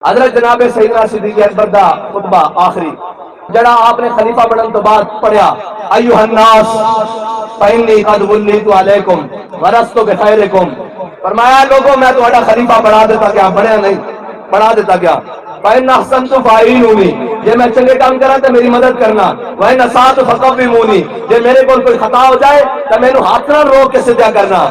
حضرت جناب سیدنا صدیق اکبر دا خطبہ آخری جڑا آپ نے خلیفہ بنن تو بعد پڑھیا، ایھا الناس فإنی قد ولیت علیکم ولست بخیرکم، فرمایا لوگوں میں تہاڈا خلیفہ بنا دیتا گیا، بنیا نہیں، بنا دیتا گیا۔ فإن احسنت فاعینونی، جے میں چنگے کام کراں تے میری مدد کرنا، وإن اسأت فقومونی، جے میرے کول کوئی خطا ہو جائے تے مینوں ہاتھ نال روک کے سیدھا کرنا۔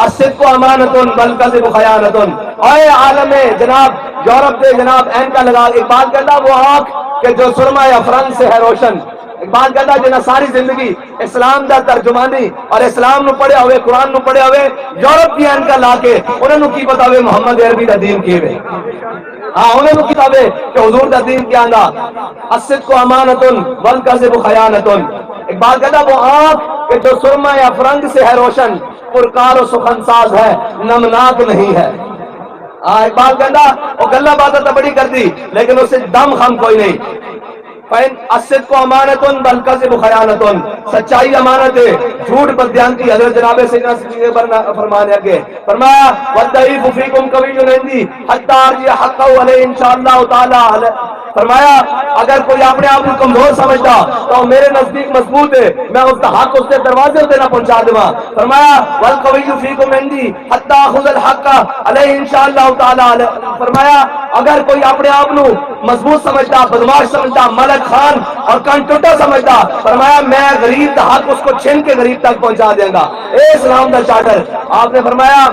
الصدق امانۃ والکذب خیانۃ، اے عالم جناب یورپ دے جناب اینکا لگا، اقبال کہتا وہ آنکھ کہ جو سرما یا فرنگ سے ہے روشن، اقبال کہتا جنہاں ساری زندگی اسلام دا ترجمانی اور اسلام نو پڑھے ہوئے، قرآن نو پڑھے ہوئے، یورپ دی اینکا لا کے انہاں نو کی پتا ہوئے محمد عربی دا دین کی ہے، ہاں انہاں نو کی پتا ہوئے کہ حضور دا دین کیا آندا۔ الصدق امانۃ والکذب خیانۃ، اقبال کہتا وہ آنکھ کہ جو سرما یا فرنگ سے ہے روشن، پرکار و سخن ساز ہے، نمناک نہیں ہے۔ اقبال کہتا وہ گلہ باتیں تو بڑی کر دی لیکن اس سے دم خم کوئی نہیں۔ الصدق امانۃ والکذب خیانۃ، سچائی امانت ہے، جھوٹ بددیانتی۔ حضرت جناب سیدنا صدیق اکبر فرمانے اگے فرمایا والضعیف فیکم قوی عندی حتی ارجع حقہ علیہ انشاءاللہ تعالی، فرمایا اگر کوئی اپنے آپ کو کمزور سمجھتا تو میرے نزدیک مضبوط ہے، میں اس کا حق اس کے دروازے پہ نہ پہنچا دوں۔ فرمایا والقوی فیکم عندی حتی اخذ الحق علیہ انشاءاللہ تعالی، فرمایا اگر کوئی اپنے آپ کو مضبوط سمجھتا، بدماش سمجھتا، ملک خان اور کنٹوٹا سمجھتا، فرمایا میں غریب کا حق اس کو چھین کے غریب تک پہنچا دیں گا۔ اے اسلام دا چارٹر، آپ نے فرمایا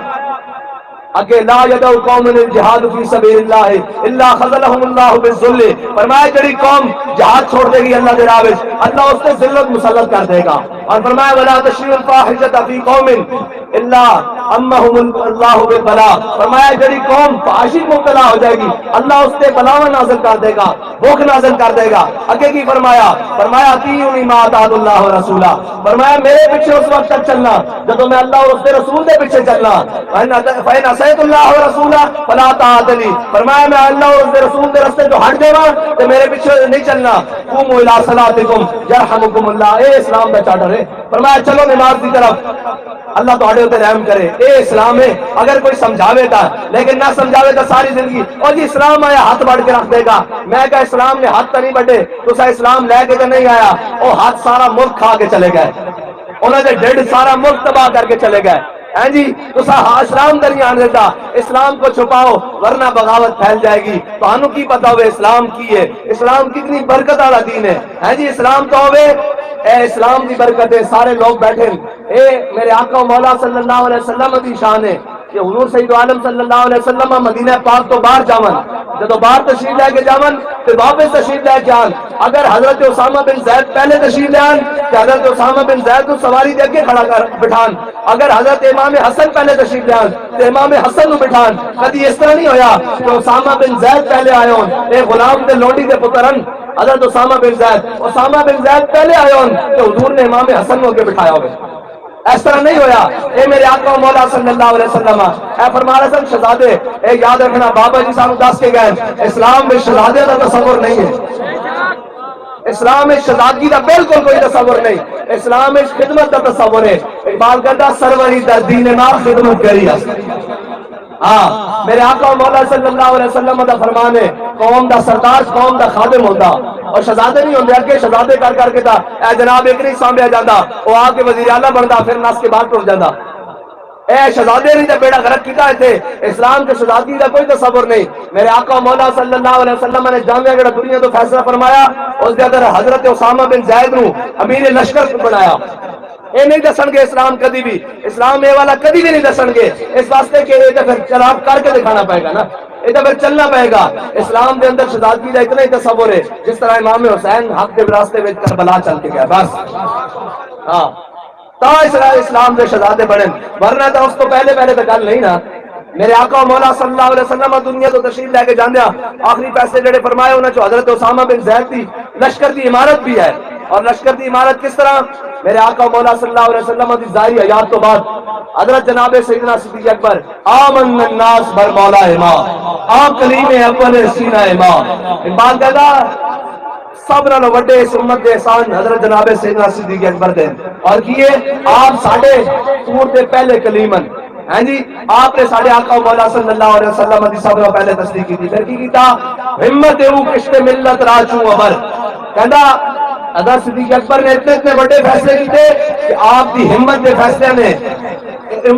اگے لا یدعو قوم الجہاد فی سبیل اللہ الا خذلہم اللہ بالذل، فرمایا جڑی قوم جہاد چھوڑ دے گی اللہ دے راہ وچ، اللہ اس تے ذلت مسلط کر دے گا۔ اور فرمایا ولا تشریع الفاحشۃ فی قوم الا امہم اللہ بالبلاء، فرمایا جڑی قوم فحاشی مبتلا ہو جائے گی اللہ اس تے بلاوا نازل کر دے گا، بھوک نازل کر دے گا۔ اگے کی فرمایا، فرمایا اطیعونی ما اطاع اللہ ورسولہ، فرمایا میرے پیچھے اس وقت تک چلنا جب میں اللہ اور اس کے رسول دے پیچھے چلنا۔ فإن عصیت اللہ ورسولہ فلا طاعۃ لی، فرمایا میں اللہ اور اس کے رسول کے راستے جو ہٹ جاواں تے میرے پیچھے نہیں چلنا۔ قوموا الی صلاتکم یرحمکم اللہ، اے اسلام دا چارٹر ہے، فرمایا چلو نماز کی طرف، اللہ تہاڈے اوتے رحم کرے۔ اے اسلام ہے، اگر کوئی سمجھاوے گا لیکن نہ سمجھاوے گا ساری زندگی اور جی اسلام آیا ہاتھ بڑھ کے رکھ دے گا، میں کہا اسلام نے ہاتھ تو نہیں بڑھے، تو اسلام لے کے تو نہیں آیا، وہ ہاتھ سارا ملک کھا کے چلے گئے، انہوں نے ڈیڑھ سارا ملک تباہ کر کے چلے گئے۔ ہیں جی تو اسلام در نہیں آنے دیتا، اسلام کو چھپاؤ ورنہ بغاوت پھیل جائے گی۔ تو ہنو کی پتا ہوئے اسلام کی ہے، اسلام کتنی برکت والا دین ہے۔ ہیں جی اسلام تو ہوئے، اے اسلام کی برکت ہے، سارے لوگ بیٹھے، اے میرے آقا و مولا صلی اللہ علیہ وسلم کی شان ہے کہ حضور سید عالم صلی اللہ علیہ وسلم مدینہ پاک تو باہر جاون، جب باہر تشریف لے کے جاون تو واپس تشریف لے کے آن، اگر حضرت اسامہ بن زید پہلے تشریف لے آن کہ حضرت اسامہ بن زید کو سواری دے کے کھڑا کر بٹھان، اگر حضرت امام حسن پہلے تشریف لے آن تو امام حسن کو بٹھان۔ کبھی اس طرح نہیں ہویا کہ اسامہ بن زید پہلے آئے ہون، اے غلام دے لوڈی دے پترن حضرت اسامہ بن زید، اسامہ بن زید پہلے آئے ہون کہ حضور نے امام حسن کو کے بٹھایا ہوئے، اس طرح نہیں ہویا۔ اے میرے آقا و مولا صلی اللہ علیہ وسلم، اے فرمان حسن شہزادے، اے یاد رکھنا بابا جی سانو دس کے گئے اسلام میں شہزادے کا تصور نہیں ہے، اسلام میں شہزادگی کا بالکل کوئی تصور نہیں، اسلام میں خدمت کا تصور ہے۔ اقبال کہتا سروری در دین ما خدمت کری ہے۔ ہاں میرے آقا و مولا صلی اللہ علیہ وسلم دا فرمان ہے قوم دا سردار قوم دا خادم ہوتا، اور شہزادے نہیں ہوندے، اگے شہزادے کر کر کے تا اے جناب ایک نہیں سامبیا جاتا، وہ آ کے وزیر اعلیٰ بنتا پھر نس کے بعد ٹر جاتا۔ اے شہزادے نہیں تے بیڑا غرق کیتا ہے تھے، اسلام کے شہزادگی کا کوئی تصور نہیں۔ میرے آقا و مولا صلی اللہ علیہ وسلم نے جامعہ گڑھ دنیا تو فیصلہ فرمایا، اس دے اندر حضرت اسامہ بن زید نو امیر لشکر بنایا۔ اے نہیں دسن گے اسلام کدی بھی، اسلام اے والا کدی بھی نہیں دسن گے، اس واسطے کہ یہ تو پھر چلاب کر کے دکھانا پائے گا نا، یہ تو پھر چلنا پائے گا۔ اسلام دے اندر شہزادگی کا اتنا ہی تصور ہے جس طرح امام حسین حق کے راستے میں کربلا چل کے گیا، بس ہاں تا اسلام دے شہزادے بڑھن، ورنہ تو اس تو پہلے تو گل نہیں نا۔ میرے آقا و مولا صلی اللہ علیہ وسلم دنیا تو تشریف لے کے جاندیا آخری پیسے جڑے فرمائے انہوں نے حضرت اسامہ بن زید دی لشکر دی عمارت بھی ہے، اور لشکر دی عمارت کس طرح؟ میرے آقا و مولا صلی اللہ علیہ وسلم دی ظاہری حیات تو بعد حضرت جناب سیدنا صدیق اکبر آمن الناس بر مولا امام، آپ کلیم اول سینہ امام، اقبال کہتا سب نالوں وڈے اس امت دے احسان حضرت جناب سیدنا صدیق اکبر دے، اور کیے آپ ساڑھے سور دے پہلے کلیمن، ہاں جی آپ نے ساڈے آقا مولا صلی اللہ علیہ وسلم دی سب پہلے تصدیق کی پھر کی کیتا ہمت او کشت ملت راچوں عمر کہندا اگر صدیق اکبر نے اتنے بڑے فیصلے کیتے کہ آپ دی ہمت دے فیصلے نے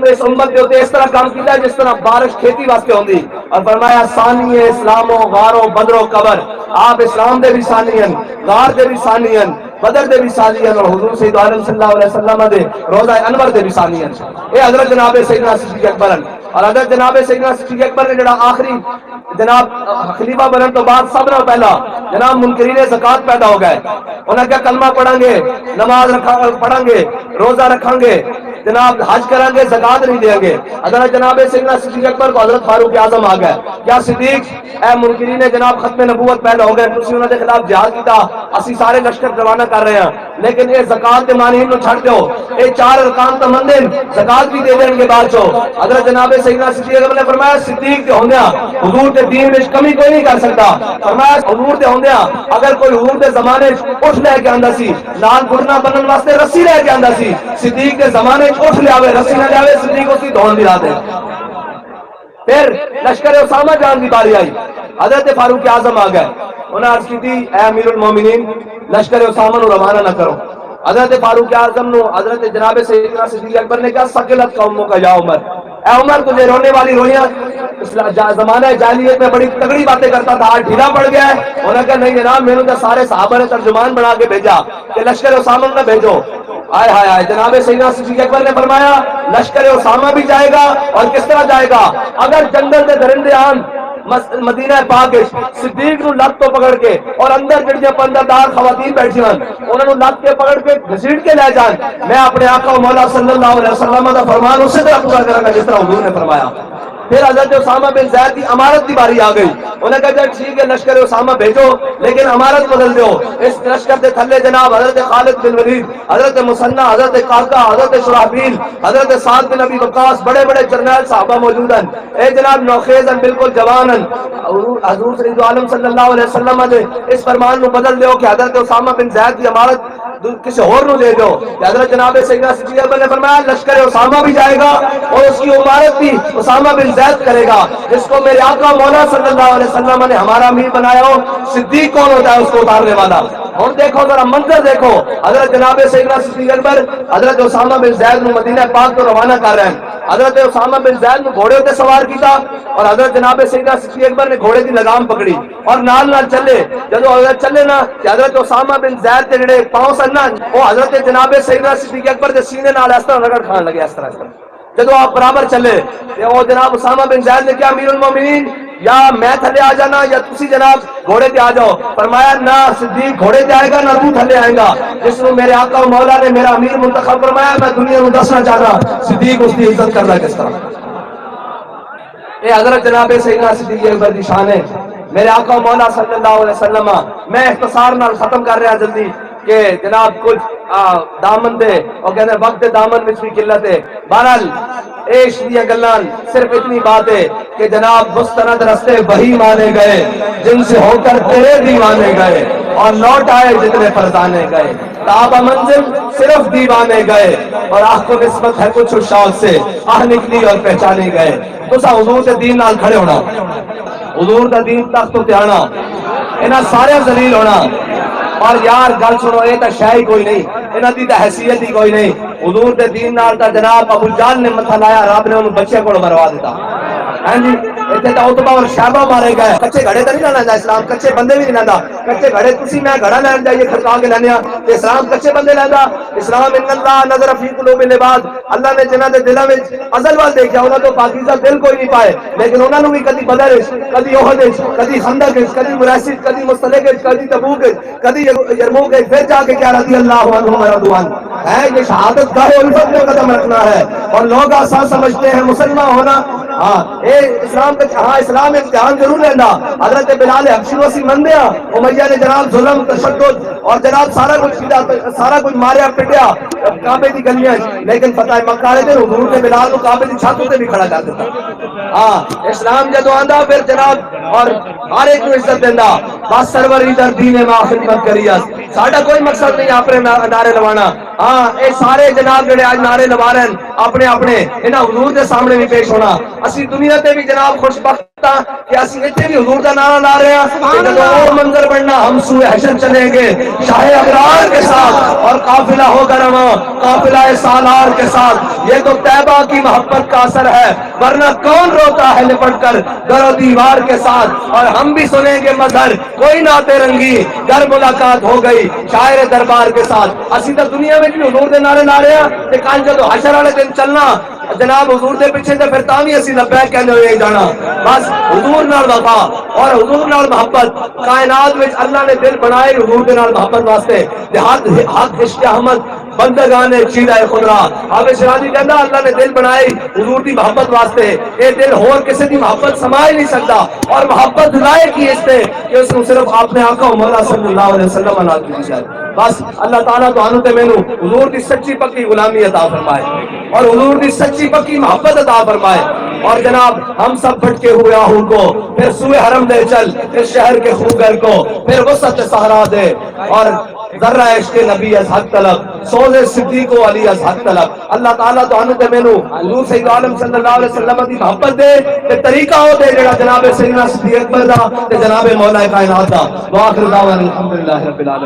اس امت کے ہوتے اس طرح کام کیتا ہے جس طرح بارش کھیتی واسطے ہوندی اور فرمایا ثانی اسلام و غار و بدر و قبر آپ اسلام دے بھی ثانی ہیں غار دے بھی ثانی ہیں بدر دے بھی ثانی ہیں اور حضور سید عالم صلی اللہ علیہ وسلم دے روزہ انور دے بھی ثانی ہیں اے حضرت جناب سیدنا صدیق اکبر اور حضرت جناب سیدنا صدیق اکبر نے جڑا آخری جناب خلیفہ بننے تو بعد سب نے پہلا جناب منکرین زکات پیدا ہو گئے انہیں کیا کلمہ پڑھیں گے نماز پڑھیں گے روزہ رکھیں گے جناب حج کریں گے زکات نہیں دیں گے حضرت جناب سیدنا صدیق اکبر کو حضرت فاروق اعظم آ گئے کیا صدیق اے منکرین جناب ختم نبوت پہلے ہو گئے تسی انہوں نے خلاف جہاد کیتا اسی سارے لشکر روانہ کر رہے ہیں لیکن یہ زکات کے مانین نو چھڑ دیو یہ چار ارکان تو مندن زکات بھی دے دیں گے بعد چو حضرت جناب سیدنا صدیق اکبر نے فرمایا صدیق کے ہوندیا حضور کے دین میں کمی کوئی نہیں کر سکتا فرمایا حضور کے ہوندیا اگر کوئی حضور کے زمانے اٹھ لے کے آندا سی لال گھٹنا بنن واسطے رسی لے کے آندا سی صدیق کے زمانے اٹھ لے آوے رسی نہ لے صدیق اسی دھون دلا دے پھر لشکر اسامہ جان کی باری آئی حضرت فاروق اعظم آ گئے انہوں نے عرض کی تھی اے امیر المومنین لشکر اسامہ نو روانہ نہ کرو حضرت فاروق اعظم نو حضرت جناب سیدنا صدیق اکبر نے کہا سکلت قوموں کا یا عمر اے عمر تجھے رونے والی رویاں زمانہ جاہلیت میں بڑی تگڑی باتیں کرتا تھا آج ڈھیلا پڑ گیا ہے انہوں نے کہا نہیں جناب میں نے سارے صحابہ نے ترجمان بنا کے بھیجا کہ لشکر اسامہ نہ بھیجو آئے ہائے آئے جناب سیدنا صدیق اکبر نے فرمایا لشکر اسامہ بھی جائے گا اور کس طرح جائے گا اگر جنگل کے درندے آن مدینہ پاک صدیق نو لت تو پکڑ کے اور اندر جڑیاں پندردار خواتین بیٹھی ہیں انہوں نے لت کے پکڑ کے گھسیٹ کے لے جان میں اپنے آقا و مولا صلی اللہ علیہ وسلم کا فرمان اسی طرح پورا کروں گا جس طرح حضور نے فرمایا پھر حضرت اسامہ بن زید کی امارت کی باری آ گئی انہوں نے کہا ٹھیک ہے لشکر اسامہ بھیجو لیکن امارت بدل دو اس لشکر کے تھلے جناب حضرت خالد بن ولید حضرت مسنہ حضرت قعقاع حضرت شرحبیل حضرت سعد بن ابی وقاص بڑے بڑے جرنیل صحابہ موجود ہیں اے جناب نوخیز ہیں بالکل جوان ہیں حضور سید عالم صلی اللہ علیہ وسلم نے اس فرمان کو بدل دیو کہ حضرت اسامہ بن زید کی امارت کسی اور نو دے دو حضرت جناب سیدنا صدیق اکبر نے فرمایا لشکر اسامہ بھی جائے گا اور اس کی امارت بھی اسامہ بن زید کرے گا جس کو میرے آقا مولا صلی اللہ علیہ وسلم نے ہمارا امیر بنایا ہو صدیق کون ہوتا ہے اس کو اتارنے والا اور دیکھو ذرا منظر دیکھو حضرت جناب سیدنا صدیق اکبر حضرت اسامہ بن زید نو مدینہ پاک کو روانہ کر رہے ہیں حضرت اسامہ بن زید نو گھوڑے تے سوار کیتا اور حضرت جناب سیدنا صدیق اکبر نے گھوڑے کی لگام پکڑی اور نال نال چلے جدو حضرت چلے نا کہ حضرت اسامہ بن زید کے جڑے پاؤں سن نا وہ حضرت جناب سیدنا صدیق اکبر کے سینے نال اس طرح رگڑ کھان لگے اس طرح جدو آپ برابر چلے وہ جناب اسامہ بن زید نے کیا امیر المومنین یا میں تھلے آ جانا یا تسی جناب گھوڑے پہ آ جاؤ فرمایا نہ صدیق گھوڑے پہ آئے گا نہ تو تھلے آئے گا جس کو میرے آقا و مولا نے میرا امیر منتخب فرمایا میں دنیا کو دسنا چاہتا صدیق اس کی عزت کرنا کس طرح اے حضرت جناب سیدنا صدیق اکبر کی شان ہے میرے آقا و مولا صلی اللہ علیہ وسلم میں اختصار نال ختم کر رہا جلدی کہ جناب کچھ دامن دے اور کہتے ہیں وقت دامن میں بھی قلت ہے بہرحال عشق دیا گلان صرف اتنی بات ہے کہ جناب مستند رستے وہی مانے گئے جن سے ہو کر تیرے دیوانے گئے اور لوٹ آئے جتنے فرزانے گئے تابہ منزل صرف دیوانے گئے اور آنکھ کو نسبت ہے کچھ شوق سے آہ نکلی اور پہچانے گئے تو سا حضور کے دین نال کھڑے ہونا حضور کا دین تخت تے آنا انہاں سارے ذلیل ہونا اور یار گل سنو یہ تو شے ہی کوئی نہیں انہاں دی تے حیثیت ہی کوئی نہیں حضور دے دین نال تا جناب ابو جہل نے متھا لایا رب نے انہوں بچے کو مروا دیتا ہاں جی اتنے تو عتبہ اور شیبہ مارے گئے کچے گھڑے تو نہیں لینا اسلام کچے بندے بھی نہیں لینا کچے گھڑے تسی میں گھڑا لین جائیے کھڑکا کے لینے اسلام کچے بندے لینا اسلام ان اللہ نظر فی قلوب العباد اللہ نے جنہاں دے دلاں وچ ازل وال دیکھا انہاں تو پاکیزہ دل کوئی نہیں پائے لیکن انہاں نوں بھی کدی بدر کدی احد کدی خندق کدی مراسد کدی مستلق کدی تبوک کدی یرموک پھر جا کے کیا رضی اللہ عنہم ورضوان ہے یہ شہادت گاہ الفت میں قدم رکھنا ہے اور لوگ آسان سمجھتے ہیں مسلمان ہونا ہاں اے اسلام کا ہاں اسلام امتحان ضرور لینا حضرت بلال حبشی وسی مندیا امیہ نے جناب ظلم تشدد اور جناب سارا کچھ ماریا پٹیا کعبے کی گلیاں لیکن فتح مکہ والے دن حضور نے بلال کو کعبے کی چھت تے بھی کھڑا کر دیتا ہاں اسلام جدو آندا پھر جناب اور ہر ایک کو عزت دیندا بس سرور ادھر دین ما خدمت کریس ساڈا کوئی مقصد نہیں اپنے نعرے لوانا. ہاں اے سارے جناب جڑے اج نعرے لوا رہے ہیں اپنے اپنے انہاں حضور دے سامنے بھی پیش ہونا. اسی دنیا تے بھی جناب خوش بخت کہ اسی اتنے بھی حضور دا نعرہ لا رہے ہیں. جب وہ منظر بننا ہم سوئے حشر چلیں گے شاہ ابرار کے ساتھ اور قافلہ ہوگا رواں قافلہ سالار کے ساتھ. یہ تو طیبہ کی محبت کا اثر ہے ورنہ کون روتا ہے لپٹ کر در و دیوار کے ساتھ. اور ہم بھی سنیں گے مظہر کوئی ناتے رنگی در ملاقات ہو گئی شاعر دربار کے ساتھ. اسی تو دنیا میں بھی حضور دے نعرے لا رہے ہیں کہ کل جدو حشر والے دن چلنا جناب حضور دے پیچھے تے پھر تاں بھی اسی لبیک کہندے ہوئے جانا. بس حضور نال وفا اور حضور نال محبت کائنات وچ اللہ نے دل بنائے حضور دے نال محبت واسطے. حق عشق احمد بندگان چیرہ خدا حافظ شیرازی کہندا اللہ نے دل بنائے حضور دی محبت واسطے. اے دل ہور کسی دی محبت سما ہی نہیں سکتا اور محبت لائے کی اس تے کہ اس کو صرف اپنے آقا مولا صلی اللہ علیہ وسلم عطا کی جائے. بس اللہ تعالیٰ تو تے مینوں حضور دی سچی پکی غلامی عطا فرمائے اور حضور دی سچی پکی محبت عطا فرمائے. اور جناب ہم سب بھٹکے ہوئے آہو کو پھر سوئے حرم دے چل اس شہر کے خوگر کو پھر وسط صحرا دے اور ذرہ عشق نبی از حق طلب سوز صدیق و علی از حق طلب. اللہ تعالیٰ تو تے مینوں حضور سید عالم صلی اللہ علیہ وسلم دی محبت دے تے طریقہ ہو دے جڑا جناب سیدنا صدیق اکبر دا تے جناب مولا کائنات دا. واخر دعوانا الحمدللہ رب العالمین.